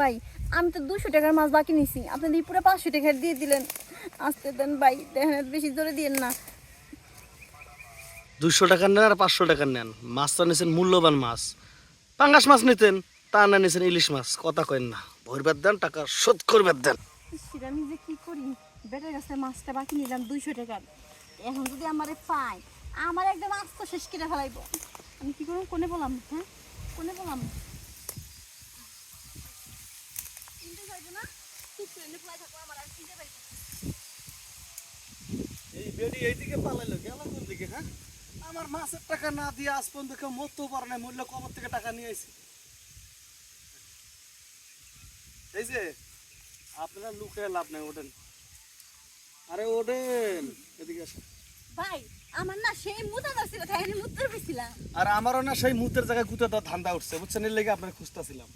ভাই আমি তো 200 টাকার মাছ বাকি নিছি, আপনি দিয়ে পুরো 500 টাকা দিয়ে দিলেন। আসতে দেন ভাই, দেখেন বেশি জোরে দিয়েন না। 200 টাকা নেন আর 500 টাকা নেন, মাছটা নিয়েছেন মূল্যবান মাছ, পাঙ্গাস মাছ নিতেন, তা না নিয়েছেন ইলিশ মাছ। কথা কইন না, ভরবার দেন, টাকা শোধ করবার দেন। সেটা আমি যে কি করি, বেটার কাছে মাছটা বাকি নিলাম 200 টাকার, এখন যদি আমারে পায় আমার একদম আস্ত শেষ করে ফেলাইবো। আমি কি করব, কোনে বললাম, হ্যাঁ কোনে বললাম, চিনতে যাইবো না, ঠিক ট্রেনে ফেলাই থাকবো, আমার আর চিনতে পারি না। এই বেডি এইদিকে পালাইলো, গেল কোন দিকে? হ্যাঁ, আমার মাছের টাকা না দিয়ে আজ পর্যন্ত কেউ মরতেও পারে না, মূল্য কবর থেকে টাকা নিয়ে আইছি। এই যে আপনারা লুকে লাভ নাই, ওঠেন, আরে ওঠেন, এদিকে আসেন। ভাই আমার না সেই মুতা ধরছিল, তাই আমি মুত্তর পেছিলাম। আর আমারও না সেই মুহূর্তের জায়গায় গুঁতে দেওয়া ধান্দা উঠছে, বুঝছেন? এর লেগে আপনার খুঁজতেছিলাম।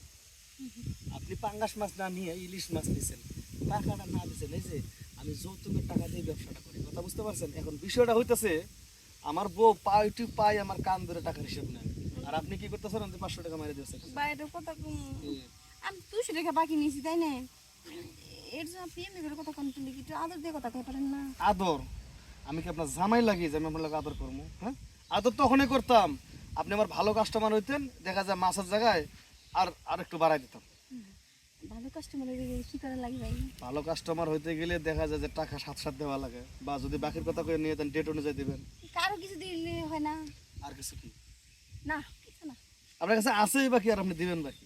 আপনি পাঙ্গাস মাছ না নিয়ে ইলিশ মাছ নিয়েছেন, টাকাটা না দিয়েছেন। এই যে আমি যৌতুকের টাকা দিয়ে ব্যবসাটা করি, কথা বুঝতে পারছেন? এখন বিষয়টা হইতেছে, আমার বউ পাই টু পাই আমার কান ধরে টাকার হিসেব নেন, আর আপনি কি করতেছেন? 500 টাকা মেরে দিয়েছেন। বাইরের কথা আমি 200 টাকা বাকি নিয়েছি, তাই না? এর জন্য আপনি এমনি করে কথা কন্টিনিউ একটু আদর দিয়ে কথা কই পারেন না? আদর? আমি কি আপনার জামাই লাগিয়ে যে আমি আপনার লাগে আদর করবো? হ্যাঁ, আদর তখনই করতাম আপনি আমার ভালো কাস্টমার হইতেন, দেখা যায় মাছের জায়গায় আর একটু বাড়াই দিতাম। ভালো কাস্টমার কি করা লাগে ভাই? ভালো কাস্টমার হইতে গেলে দেখা যায় যে টাকা সাথে সাথে দেওয়া লাগে, বা যদি বাকির কথা কয়ে নিয়ে দেন ডেট অনুযায়ী দিবেন। কারো কিছু দিলে হয় না? আর কিছু কি না কিছু না। আপনার কাছে আছেই বাকি, আর আপনি দিবেন বাকি?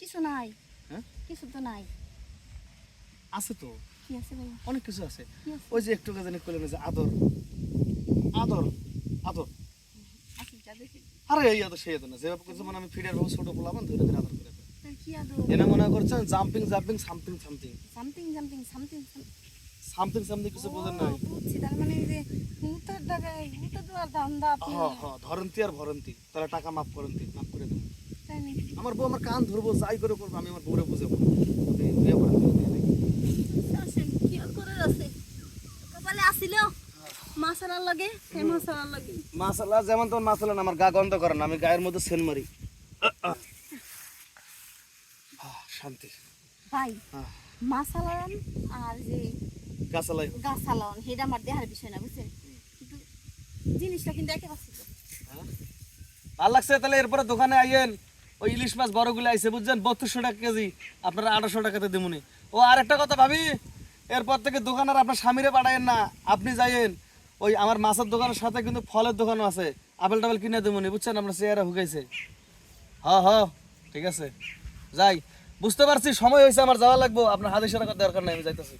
কিছু নাই। হ্যাঁ, কিছু তো নাই। আছে তো, কি আছে ভাই? অনেক কিছু আছে। কি আছে? ওই যে একটু জানি করলেন যে আদর আদর আদর, আচ্ছা যা দেখি। আরে এই আদর সেই আদর না, যেভাবে করছে মানে আমি ফিডার বহু ছোট পোলাবান ধরে ধরে আদর করে দেয়। তার কি আদর? এনে মনে করছেন jumping jumping something something something something something something something, কিছু বোঝেন নাই? বুঝছি, তার মানে এই যে মুতার টাকায় মুতা দেওয়ার ধান্দা আপনি। ধরন্তি আর ভরন্তি, তাহলে টাকা মাফ করন্তি, মাফ করে দেবো। তাই নাকি? আমার বউ আমার কান ধরবো, যাই করে করবো, আমি আমার বউরে বুঝাবো। আপনি বিয়ে করেন দিলে আসেন কি আর করার আছে, কপালে আসিল মাসালার লাগে, সেই মাসালার লাগে। মাসালা যেমন তোমার মাসালা না, আমার গা গন্ধ করেন, আমি গায়ের মধ্যে সেন মারি। শান্তি। ভাই হ্যাঁ, মাসালান আর যে গাছালাই গাছালান সেটা আমার দেহার বিষয় না, বুঝছেন? কিন্তু জিনিসটা কিন্তু একে পাচ্ছি তো। ভাল লাগছে। তাহলে এরপরে দোকানে আইয়েন, ওই ইলিশ মাছ বড়গুলো আইছে, বুঝছেন? 3200 টাকা কেজি, আপনারা 1800 টাকাতে দেবুনি। ও আর একটা কথা ভাবি, এরপর থেকে দোকান আর আপনার স্বামীরে পাঠায়েন না, আপনি যাইয়েন। ওই আমার মাছের দোকানের সাথে কিন্তু ফলের দোকানও আছে, আপেল টাপেল কিনে দেবুনি, বুঝছেন? আপনার চেয়ারে হুকাইছে। হ ঠিক আছে, যাই। বুঝতে পারছি সময় হয়েছে, আমার যাওয়া লাগবো, আপনার হাতে ইশারা করার দরকার নাই, আমি যাইতেছি।